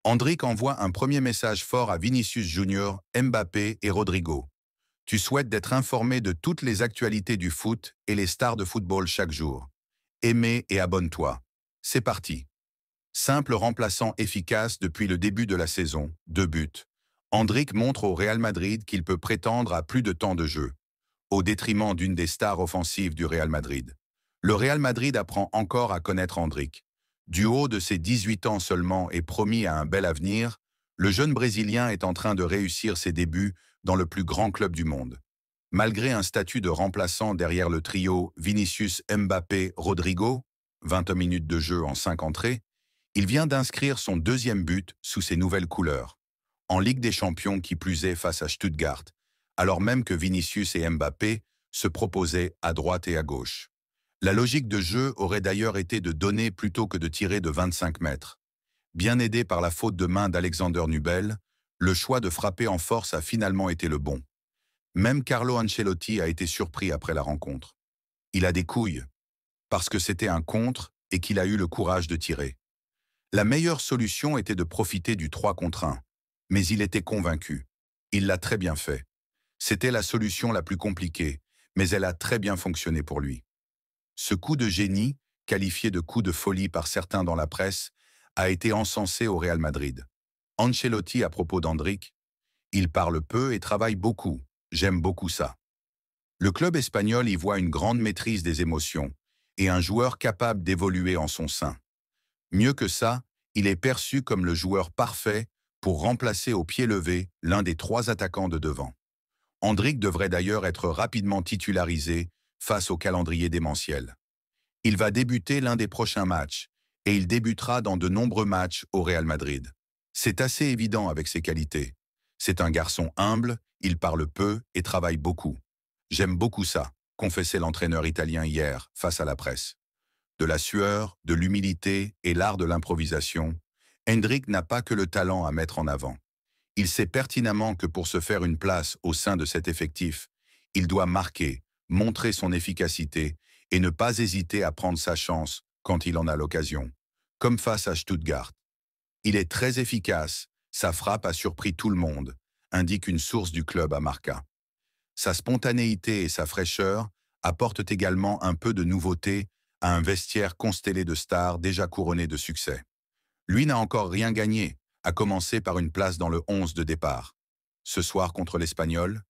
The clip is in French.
Endrick envoie un premier message fort à Vinicius Junior, Mbappé et Rodrigo. Tu souhaites d'être informé de toutes les actualités du foot et les stars de football chaque jour. Aimez et abonne-toi. C'est parti. Simple remplaçant efficace depuis le début de la saison, 2 buts. Endrick montre au Real Madrid qu'il peut prétendre à plus de temps de jeu, au détriment d'une des stars offensives du Real Madrid. Le Real Madrid apprend encore à connaître Endrick. Du haut de ses 18 ans seulement et promis à un bel avenir, le jeune Brésilien est en train de réussir ses débuts dans le plus grand club du monde. Malgré un statut de remplaçant derrière le trio Vinicius Mbappé-Rodrigo, 20 minutes de jeu en 5 entrées, il vient d'inscrire son deuxième but sous ses nouvelles couleurs, en Ligue des Champions qui plus est face à Stuttgart, alors même que Vinicius et Mbappé se proposaient à droite et à gauche. La logique de jeu aurait d'ailleurs été de donner plutôt que de tirer de 25 mètres. Bien aidé par la faute de main d'Alexander Nubel, le choix de frapper en force a finalement été le bon. Même Carlo Ancelotti a été surpris après la rencontre. Il a des couilles, parce que c'était un contre et qu'il a eu le courage de tirer. La meilleure solution était de profiter du 3 contre 1, mais il était convaincu. Il l'a très bien fait. C'était la solution la plus compliquée, mais elle a très bien fonctionné pour lui. Ce coup de génie, qualifié de coup de folie par certains dans la presse, a été encensé au Real Madrid. Ancelotti à propos d'Endrick, il parle peu et travaille beaucoup. J'aime beaucoup ça. Le club espagnol y voit une grande maîtrise des émotions et un joueur capable d'évoluer en son sein. Mieux que ça, il est perçu comme le joueur parfait pour remplacer au pied levé l'un des 3 attaquants de devant. Endrick devrait d'ailleurs être rapidement titularisé face au calendrier démentiel. Il va débuter l'un des prochains matchs et il débutera dans de nombreux matchs au Real Madrid. C'est assez évident avec ses qualités. C'est un garçon humble, il parle peu et travaille beaucoup. J'aime beaucoup ça, confessait l'entraîneur italien hier face à la presse. De la sueur, de l'humilité et l'art de l'improvisation, Endrick n'a pas que le talent à mettre en avant. Il sait pertinemment que pour se faire une place au sein de cet effectif, il doit marquer, montrer son efficacité et ne pas hésiter à prendre sa chance quand il en a l'occasion, comme face à Stuttgart. Il est très efficace, sa frappe a surpris tout le monde, indique une source du club à Marca. Sa spontanéité et sa fraîcheur apportent également un peu de nouveauté à un vestiaire constellé de stars déjà couronnées de succès. Lui n'a encore rien gagné, à commencer par une place dans le 11 de départ. Ce soir contre l'Espagnol,